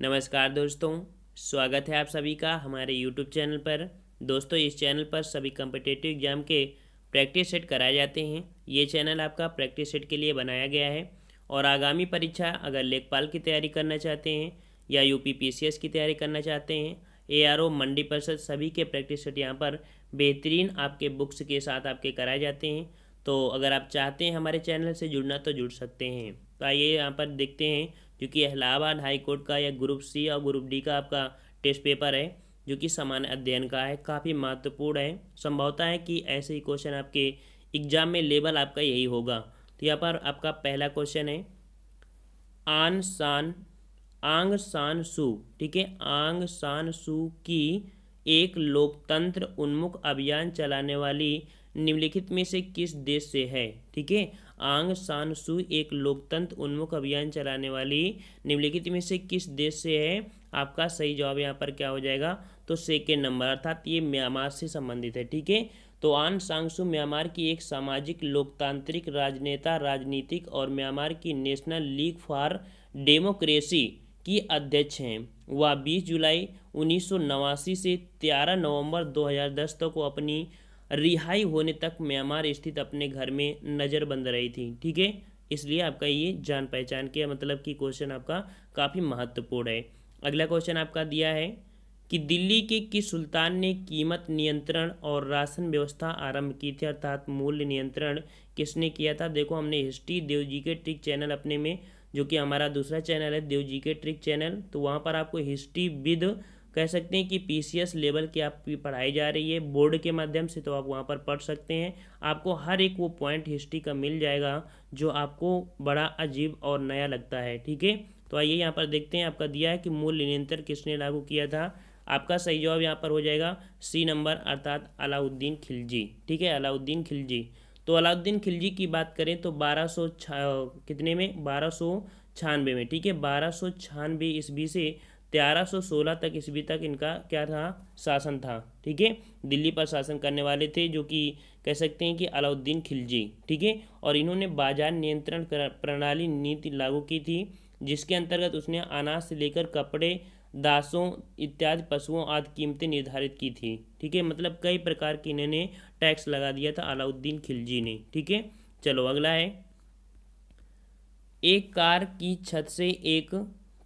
नमस्कार दोस्तों, स्वागत है आप सभी का हमारे यूट्यूब चैनल पर। दोस्तों, इस चैनल पर सभी कम्पिटिटिव एग्जाम के प्रैक्टिस सेट कराए जाते हैं। ये चैनल आपका प्रैक्टिस सेट के लिए बनाया गया है और आगामी परीक्षा अगर लेखपाल की तैयारी करना चाहते हैं या यूपी पीसीएस की तैयारी करना चाहते हैं, एआरओ मंडी परिषद सभी के प्रैक्टिस सेट यहाँ पर बेहतरीन आपके बुक्स के साथ आपके कराए जाते हैं। तो अगर आप चाहते हैं हमारे चैनल से जुड़ना तो जुड़ सकते हैं। तो आइए यहाँ पर देखते हैं, क्योंकि इलाहाबाद हाई कोर्ट का या ग्रुप सी और ग्रुप डी का आपका टेस्ट पेपर है जो कि सामान्य अध्ययन का है, काफ़ी महत्वपूर्ण है। संभवतः है कि ऐसे ही क्वेश्चन आपके एग्जाम में लेवल आपका यही होगा। तो यहाँ पर आपका पहला क्वेश्चन है आंग सान सू, ठीक है, आंग सान सू की एक लोकतंत्र उन्मुख अभियान चलाने वाली निम्नलिखित में से किस देश से है। ठीक है, आंग सान सू एक लोकतंत्र उन्मुख अभियान चलाने वाली निम्नलिखित में से किस देश से है। आपका सही जवाब यहाँ पर क्या हो जाएगा, तो सेकेंड नंबर, अर्थात ये म्यांमार से संबंधित है। ठीक है, तो आंग सान सू म्यांमार की एक सामाजिक लोकतांत्रिक राजनेता, राजनीतिक और म्यांमार की नेशनल लीग फॉर डेमोक्रेसी की अध्यक्ष हैं। वह 20 जुलाई 1989 से 13 नवंबर 2010 तक को अपनी रिहाई होने तक म्यांमार स्थित अपने घर में नज़रबंद रही थी। ठीक है, इसलिए आपका ये जान पहचान के मतलब कि क्वेश्चन आपका काफ़ी महत्वपूर्ण है। अगला क्वेश्चन आपका दिया है कि दिल्ली के किस सुल्तान ने कीमत नियंत्रण और राशन व्यवस्था आरंभ की थी, अर्थात मूल्य नियंत्रण किसने किया था। देखो, हमने हिस्ट्री देव जी के ट्रिक चैनल अपने में, जो कि हमारा दूसरा चैनल है देव जी के ट्रिक चैनल, तो वहाँ पर आपको हिस्ट्री विद कह सकते हैं कि पीसीएस लेवल की आपकी पढ़ाई जा रही है बोर्ड के माध्यम से, तो आप वहाँ पर पढ़ सकते हैं। आपको हर एक वो पॉइंट हिस्ट्री का मिल जाएगा जो आपको बड़ा अजीब और नया लगता है। ठीक है, तो आइए यहाँ पर देखते हैं। आपका दिया है कि मूल्य नियंत्रण किसने लागू किया था। आपका सही जवाब यहाँ पर हो जाएगा सी नंबर, अर्थात अलाउद्दीन खिलजी। ठीक है, अलाउद्दीन खिलजी। तो अलाउद्दीन खिलजी की बात करें तो 1200 में 1296 में, ठीक है, 1296 ईस्वी से 1316 तक ईस्वी तक इनका क्या था, शासन था। ठीक है, दिल्ली पर शासन करने वाले थे जो कि कह सकते हैं कि अलाउद्दीन खिलजी। ठीक है, और इन्होंने बाजार नियंत्रण प्रणाली नीति लागू की थी, जिसके अंतर्गत उसने अनाज से लेकर कपड़े, दासों इत्यादि पशुओं आदि कीमतें निर्धारित की थी। ठीक है, मतलब कई प्रकार की इन्होंने टैक्स लगा दिया था अलाउद्दीन खिलजी ने। ठीक है, चलो अगला है, एक कार की छत से एक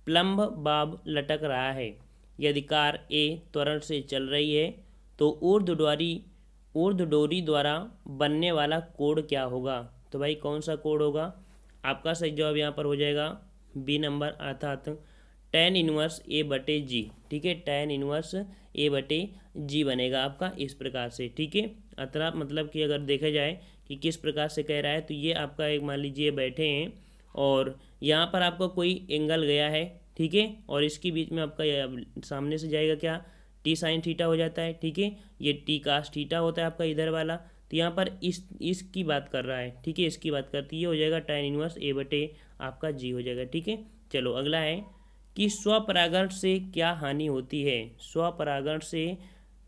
प्लम्ब बाब लटक रहा है। यदि कार ए त्वरण से चल रही है तो ऊर्ध्व डोरी द्वारा बनने वाला कोड क्या होगा। तो भाई कौन सा कोड होगा। आपका सही जवाब यहाँ पर हो जाएगा बी नंबर, अर्थात tan इनवर्स ए बटे जी। ठीक है, tan इनवर्स ए बटे जी बनेगा आपका इस प्रकार से। ठीक है, अर्थात मतलब कि अगर देखा जाए कि किस प्रकार से कह रहा है, तो ये आपका एक मान लीजिए बैठे हैं और यहाँ पर आपका कोई एंगल गया है। ठीक है, और इसके बीच में आपका सामने से जाएगा क्या, टी साइन थीटा हो जाता है। ठीक है, ये टी कास थीटा होता है आपका इधर वाला, तो यहाँ पर इसकी बात कर रहा है। ठीक है, इसकी बात करती है, हो जाएगा tan इनवर्स ए बटे आपका जी हो जाएगा। ठीक है, चलो अगला है कि स्वपरागण से क्या हानि होती है। स्वपरागण से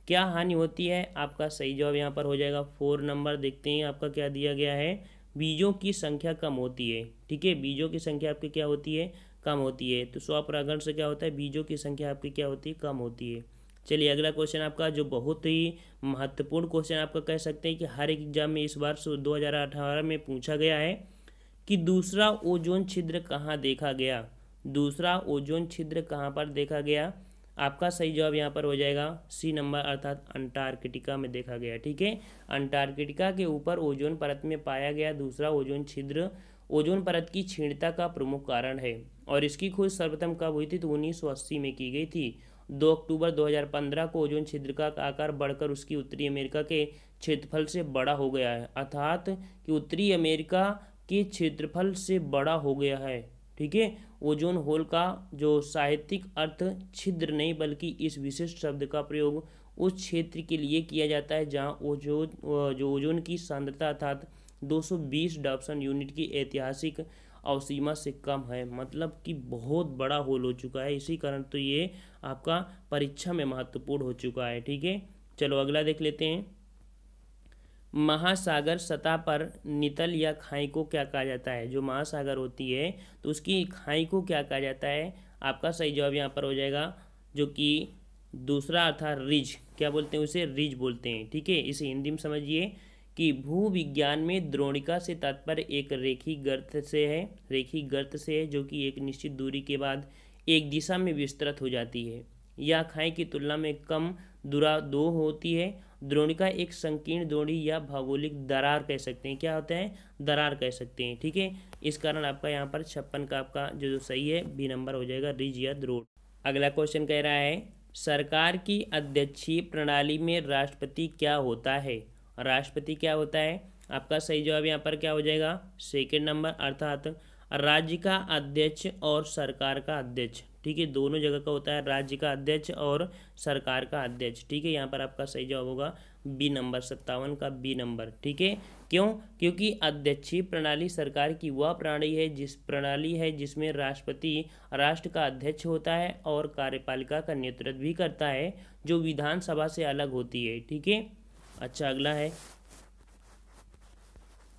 क्या हानि होती है। आपका सही जवाब यहाँ पर हो जाएगा 4 नंबर। देखते हैं आपका क्या दिया गया है, बीजों की संख्या कम होती है। ठीक है, बीजों की संख्या आपकी क्या होती है, कम होती है। तो स्वपरागण से क्या होता है, बीजों की संख्या आपकी क्या होती है, कम होती है। चलिए अगला क्वेश्चन आपका जो बहुत ही महत्वपूर्ण क्वेश्चन आपका कह सकते हैं कि हर एक एग्जाम में इस बार 2018 में पूछा गया है कि दूसरा ओजोन छिद्र कहाँ देखा गया। दूसरा ओजोन छिद्र कहाँ पर देखा गया। आपका सही जवाब यहाँ पर हो जाएगा सी नंबर, अर्थात अंटार्कटिका में देखा गया। ठीक है, अंटार्कटिका के ऊपर ओजोन परत में पाया गया दूसरा ओजोन छिद्र ओजोन परत की क्षीणता का प्रमुख कारण है और इसकी खोज सर्वप्रथम कब हुई थी, तो 1980 में की गई थी। 2 अक्टूबर 2015 को ओजोन छिद्र का आकार बढ़कर उसकी उत्तरी अमेरिका के क्षेत्रफल से बड़ा हो गया है, अर्थात कि उत्तरी अमेरिका के क्षेत्रफल से बड़ा हो गया है। ठीक है, ओजोन होल का जो साहित्यिक अर्थ छिद्र नहीं बल्कि इस विशिष्ट शब्द का प्रयोग उस क्षेत्र के लिए किया जाता है जहां ओजोन की सांद्रता अर्थात 220 डॉप्सन यूनिट की ऐतिहासिक अवसीमा से कम है। मतलब कि बहुत बड़ा होल हो चुका है, इसी कारण तो ये आपका परीक्षा में महत्वपूर्ण हो चुका है। ठीक है, चलो अगला देख लेते हैं। महासागर सतह पर नितल या खाई को क्या कहा जाता है। जो महासागर होती है तो उसकी खाई को क्या कहा जाता है। आपका सही जवाब यहाँ पर हो जाएगा जो कि दूसरा अर्थात रिज, क्या बोलते हैं उसे, रिज बोलते हैं। ठीक है, इसे हिंदी में समझिए कि भूविज्ञान में द्रोणिका से तात्पर्य एक रेखीय गर्त से है, रेखीय गर्त से है जो कि एक निश्चित दूरी के बाद एक दिशा में विस्तृत हो जाती है। यह खाई की तुलना में कम दो होती है। द्रोणिका एक संकीर्ण द्रोणी या भौगोलिक दरार कह सकते हैं, क्या होता है, दरार कह सकते हैं। ठीक है, इस कारण आपका यहाँ पर 56 का आपका जो सही है बी नंबर हो जाएगा, रिज या द्रोण। अगला क्वेश्चन कह रहा है सरकार की अध्यक्षीय प्रणाली में राष्ट्रपति क्या होता है। राष्ट्रपति क्या होता है, आपका सही जवाब यहाँ पर क्या हो जाएगा, सेकंड नंबर, अर्थात राज्य का अध्यक्ष और सरकार का अध्यक्ष। ठीक है, दोनों जगह का होता है, राज्य का अध्यक्ष और सरकार का अध्यक्ष। ठीक है, यहाँ पर आपका सही जवाब होगा बी नंबर, 57 का बी नंबर। ठीक है, क्यों, क्योंकि अध्यक्षीय प्रणाली सरकार की वह प्रणाली है जिसमें राष्ट्रपति राष्ट्र का अध्यक्ष होता है और कार्यपालिका का नेतृत्व भी करता है, जो विधानसभा से अलग होती है। ठीक है, अच्छा अगला है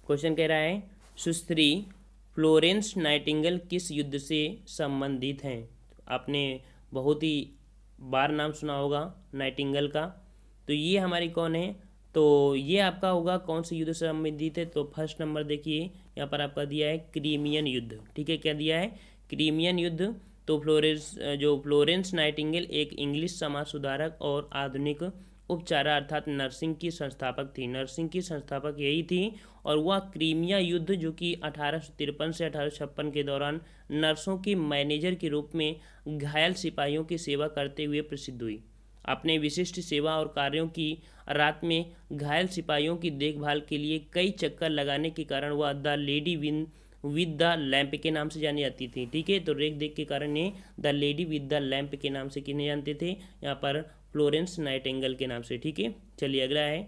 क्वेश्चन कह रहा है सुश्री फ्लोरेंस नाइटिंगेल किस युद्ध से संबंधित हैं। आपने बहुत ही बार नाम सुना होगा नाइटिंगेल का, तो ये हमारी कौन है, तो ये आपका होगा कौन से युद्ध से संबंधित है। तो फर्स्ट नंबर देखिए यहाँ पर आपका दिया है क्रीमियन युद्ध। ठीक है, क्या दिया है, क्रीमियन युद्ध। तो फ्लोरेंस नाइटिंगेल एक इंग्लिश समाज सुधारक और आधुनिक उपचारा अर्थात नर्सिंग की संस्थापक थी। नर्सिंग की संस्थापक यही थी और वह क्रीमिया युद्ध जो कि 1853 से 1856 के दौरान नर्सों की मैनेजर के रूप में घायल सिपाहियों की सेवा करते हुए प्रसिद्ध हुई। अपने विशिष्ट सेवा और कार्यों की रात में घायल सिपाहियों की देखभाल के लिए कई चक्कर लगाने के कारण वह the lady with the lamp के नाम से जानी जाती थी। ठीक है, तो रेख देख के कारण ये the lady with the lamp के नाम से किन्हें जानते थे, यहाँ पर फ्लोरेंस नाइटिंगेल के नाम से। ठीक है, चलिए अगला है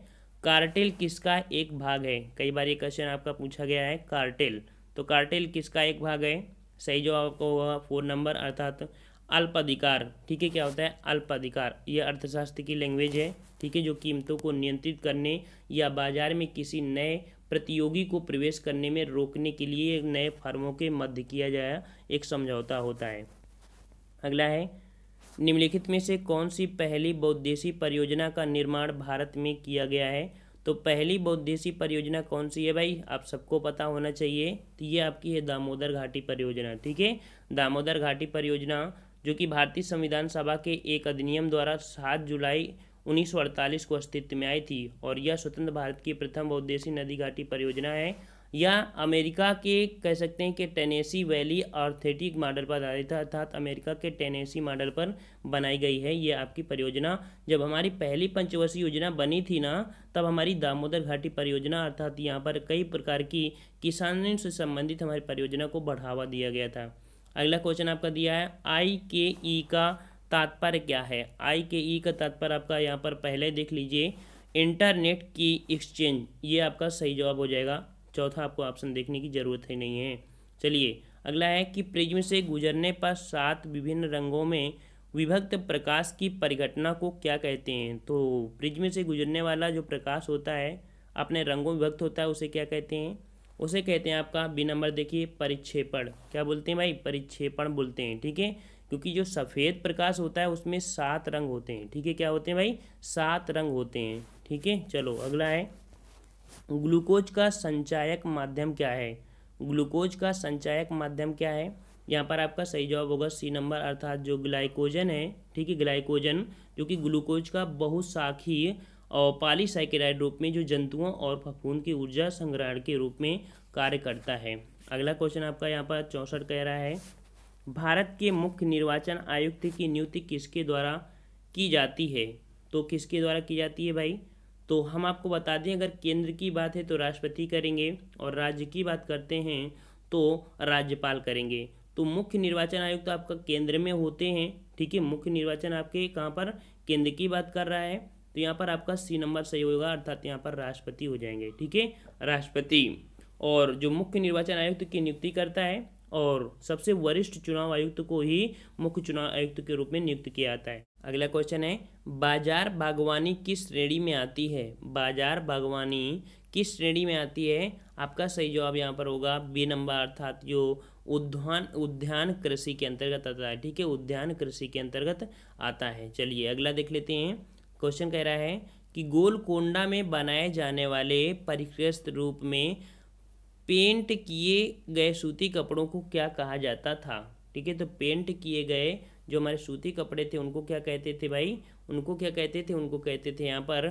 कार्टेल किसका एक भाग है। कई बार ये क्वेश्चन आपका पूछा गया है, कार्टेल, तो कार्टेल किसका एक भाग है। सही जवाब आपको होगा 4 नंबर, अर्थात अल्प अधिकार। ठीक है, क्या होता है, अल्प अधिकार, यह अर्थशास्त्र की लैंग्वेज है। ठीक है, जो कीमतों को नियंत्रित करने या बाजार में किसी नए प्रतियोगी को प्रवेश करने में रोकने के लिए नए फर्मों के मध्य किया जाए एक समझौता होता है। अगला है निम्नलिखित में से कौन सी पहली बहुउद्देशीय परियोजना का निर्माण भारत में किया गया है। तो पहली बहुउद्देशीय परियोजना कौन सी है भाई, आप सबको पता होना चाहिए, तो ये आपकी है दामोदर घाटी परियोजना। ठीक है, दामोदर घाटी परियोजना जो कि भारतीय संविधान सभा के एक अधिनियम द्वारा 7 जुलाई 1948 को अस्तित्व में आई थी और यह स्वतंत्र भारत की प्रथम बहुउद्देशीय नदी घाटी परियोजना है। यह अमेरिका के कह सकते हैं कि टेनेसी वैली ऑर्थेटिक मॉडल पर आधारित है, अर्थात अमेरिका के टेनेसी मॉडल पर बनाई गई है ये आपकी परियोजना। जब हमारी पहली पंचवर्षीय योजना बनी थी ना, तब हमारी दामोदर घाटी परियोजना अर्थात यहाँ पर कई प्रकार की किसानों से संबंधित हमारी परियोजना को बढ़ावा दिया गया था। अगला क्वेश्चन आपका दिया है IKE का तात्पर्य क्या है। IKE का तात्पर्य आपका यहाँ पर पहले देख लीजिए, इंटरनेट की एक्सचेंज, ये आपका सही जवाब हो जाएगा। चौथा आपको ऑप्शन देखने की जरूरत ही नहीं है। चलिए अगला है कि प्रिज्म से गुजरने पर 7 विभिन्न रंगों में विभक्त प्रकाश की परिघटना को क्या कहते हैं। तो प्रिज्म से गुजरने वाला जो प्रकाश होता है अपने रंगों में विभक्त होता है, उसे क्या कहते हैं, उसे कहते हैं आपका बी नंबर देखिए परिक्षेपण। क्या बोलते हैं भाई, परिक्षेपण बोलते हैं। ठीक है, क्योंकि जो सफ़ेद प्रकाश होता है उसमें 7 रंग होते हैं। ठीक है, क्या होते हैं भाई, 7 रंग होते हैं। ठीक है, चलो अगला है ग्लूकोज का संचायक माध्यम क्या है। ग्लूकोज का संचायक माध्यम क्या है, यहाँ पर आपका सही जवाब होगा सी नंबर, अर्थात जो ग्लाइकोजन है। ठीक है, ग्लाइकोजन जो कि ग्लूकोज का बहुशाखीय और पॉलीसैकेराइड रूप में जो जंतुओं और फफूंद की ऊर्जा संग्रहण के रूप में कार्य करता है। अगला क्वेश्चन आपका यहाँ पर 64 कह रहा है भारत के मुख्य निर्वाचन आयुक्त की नियुक्ति किसके द्वारा की जाती है। तो किसके द्वारा की जाती है भाई, तो हम आपको बता दें अगर केंद्र की बात है तो राष्ट्रपति करेंगे और राज्य की बात करते हैं तो राज्यपाल करेंगे। तो मुख्य निर्वाचन आयुक्त तो आपका केंद्र में होते हैं। ठीक है, मुख्य निर्वाचन आपके कहाँ पर, केंद्र की बात कर रहा है, तो यहाँ पर आपका सी नंबर सही होगा, अर्थात यहाँ पर राष्ट्रपति हो जाएंगे। ठीक है, राष्ट्रपति, और जो मुख्य निर्वाचन आयुक्त की नियुक्ति करता है और सबसे वरिष्ठ चुनाव आयुक्त को ही मुख्य चुनाव आयुक्त के रूप में नियुक्त किया जाता है। अगला क्वेश्चन है बाजार बागवानी किस श्रेणी में आती है। बाजार बागवानी किस श्रेणी में आती है? आपका सही जवाब यहाँ पर होगा बी नंबर, अर्थात जो उद्यान कृषि के अंतर्गत आता है। ठीक है, उद्यान कृषि के अंतर्गत आता है। चलिए अगला देख लेते हैं। क्वेश्चन कह रहा है कि गोलकोंडा में बनाए जाने वाले परिष्कृत रूप में पेंट किए गए सूती कपड़ों को क्या कहा जाता था? ठीक है, तो पेंट किए गए जो हमारे सूती कपड़े थे उनको क्या कहते थे भाई? उनको क्या कहते थे? उनको कहते थे यहाँ पर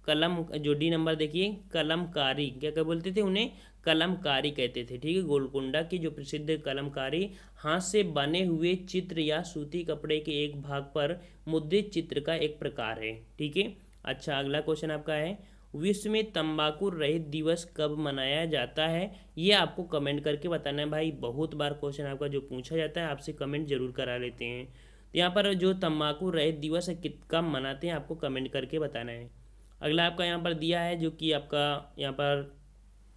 कलम, जो डी नंबर देखिए, कलमकारी। क्या क्या बोलते थे उन्हें? कलमकारी कहते थे। ठीक है, गोलकुंडा की जो प्रसिद्ध कलमकारी हाथ से बने हुए चित्र या सूती कपड़े के एक भाग पर मुद्रित चित्र का एक प्रकार है। ठीक है, अच्छा अगला क्वेश्चन आपका है, विश्व में तंबाकू रहित दिवस कब मनाया जाता है? ये आपको कमेंट करके बताना है भाई। बहुत बार क्वेश्चन आपका जो पूछा जाता है, आपसे कमेंट जरूर करा लेते हैं। तो यहाँ पर जो तंबाकू रहित दिवस है कब मनाते हैं, आपको कमेंट करके बताना है। अगला आपका यहाँ पर दिया है जो कि आपका यहाँ पर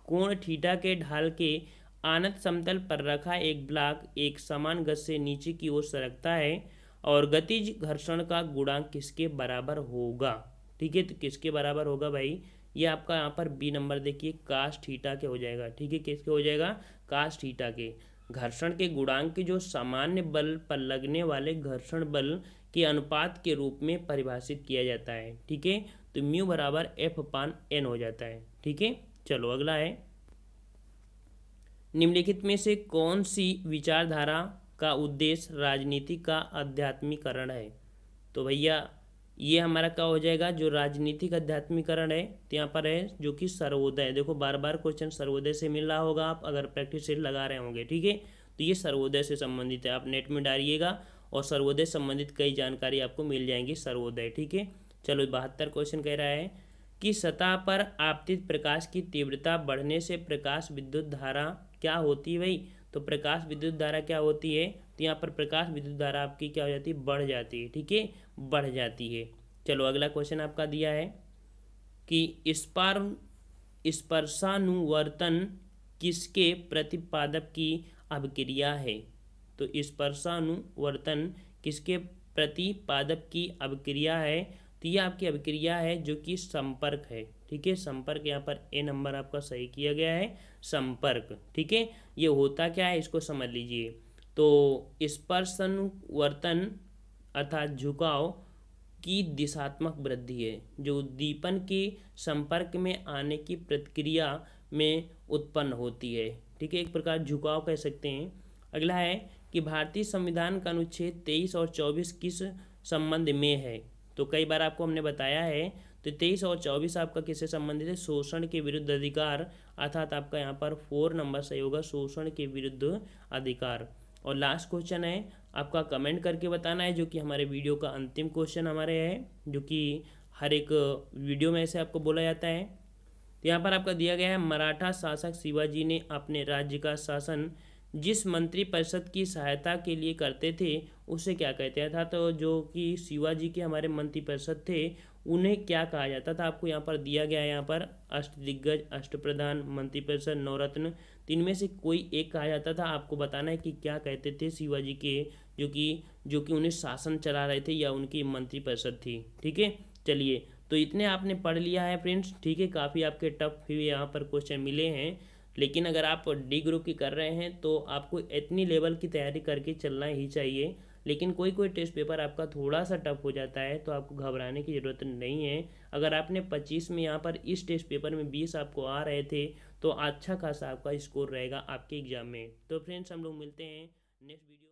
कोण थीटा के ढाल के आनत समतल पर रखा एक ब्लॉक एक समान गति से नीचे की ओर सरकता है और गतिज घर्षण का गुणांक किसके बराबर होगा? ठीक है, तो किसके बराबर होगा भाई? ये आपका यहाँ पर बी नंबर देखिए, कास थीटा के हो जाएगा। ठीक है, किसके हो जाएगा? कास थीटा के। घर्षण के गुणांक के जो सामान्य बल पर लगने वाले घर्षण बल के अनुपात के रूप में परिभाषित किया जाता है। ठीक है, तो म्यू बराबर F/N हो जाता है। ठीक है, चलो अगला है, निम्नलिखित में से कौन सी विचारधारा का उद्देश्य राजनीति का आध्यात्मिकरण है? तो भैया ये हमारा क्या हो जाएगा? जो राजनीतिक आध्यात्मिकरण है तो यहाँ पर है जो कि सर्वोदय। देखो बार बार क्वेश्चन सर्वोदय से मिल रहा होगा, आप अगर प्रैक्टिस सेट लगा रहे होंगे। ठीक है, तो ये सर्वोदय से संबंधित है, आप नेट में डालिएगा और सर्वोदय संबंधित कई जानकारी आपको मिल जाएंगी सर्वोदय। ठीक है, चलो 72 क्वेश्चन कह रहा है कि सतह पर आपतित प्रकाश की तीव्रता बढ़ने से प्रकाश विद्युत धारा क्या होती है भाई? तो प्रकाश विद्युत धारा क्या होती है? तो यहाँ पर प्रकाश विद्युत धारा आपकी क्या हो जाती है? बढ़ जाती है। ठीक है, बढ़ जाती है। चलो अगला क्वेश्चन आपका दिया है कि स्पर्शानुवर्तन किसके प्रतिपादक की अभिक्रिया है? तो स्पर्शानुवर्तन किसके प्रतिपादक की अभिक्रिया है? तो ये आपकी अभिक्रिया है जो कि संपर्क है। ठीक है, संपर्क, यहाँ पर ए नंबर आपका सही किया गया है, संपर्क। ठीक है, ये होता क्या है इसको समझ लीजिए। तो स्पर्शानुवर्तन अर्थात झुकाव की दिशात्मक वृद्धि है जो उद्दीपन के संपर्क में आने की प्रतिक्रिया में उत्पन्न होती है। ठीक है, एक प्रकार झुकाव कह सकते हैं। अगला है कि भारतीय संविधान का अनुच्छेद 23 और 24 किस संबंध में है? तो कई बार आपको हमने बताया है, तो 23 और 24 आपका किससे संबंधित है? शोषण के विरुद्ध अधिकार, अर्थात आपका यहाँ पर 4 नंबर सही होगा, शोषण के विरुद्ध अधिकार। और लास्ट क्वेश्चन है आपका कमेंट करके बताना है, जो कि हमारे वीडियो का अंतिम क्वेश्चन हमारे है, जो कि हर एक वीडियो में ऐसे आपको बोला जाता है। तो यहाँ पर आपका दिया गया है, मराठा शासक शिवाजी ने अपने राज्य का शासन जिस मंत्रिपरिषद की सहायता के लिए करते थे उसे क्या कहते था? तो जो कि शिवाजी के हमारे मंत्रिपरिषद थे उन्हें क्या कहा जाता था? आपको यहाँ पर दिया गया है, यहाँ पर अष्टदिग्गज, अष्टप्रधान, मंत्रिपरिषद, नवरत्न, तीन में से कोई एक कहा जाता था। आपको बताना है कि क्या कहते थे शिवाजी के जो कि उन्हें शासन चला रहे थे या उनकी मंत्रिपरिषद थी। ठीक है, चलिए तो इतने आपने पढ़ लिया है फ्रेंड्स। ठीक है, काफ़ी आपके टफ भी यहाँ पर क्वेश्चन मिले हैं, लेकिन अगर आप डी ग्रुप की कर रहे हैं तो आपको इतनी लेवल की तैयारी करके चलना ही चाहिए। लेकिन कोई कोई टेस्ट पेपर आपका थोड़ा सा टफ हो जाता है तो आपको घबराने की ज़रूरत नहीं है। अगर आपने 25 में यहाँ पर इस टेस्ट पेपर में 20 आपको आ रहे थे तो अच्छा खासा आपका स्कोर रहेगा आपके एग्जाम में। तो फ्रेंड्स हम लोग मिलते हैं नेक्स्ट वीडियो।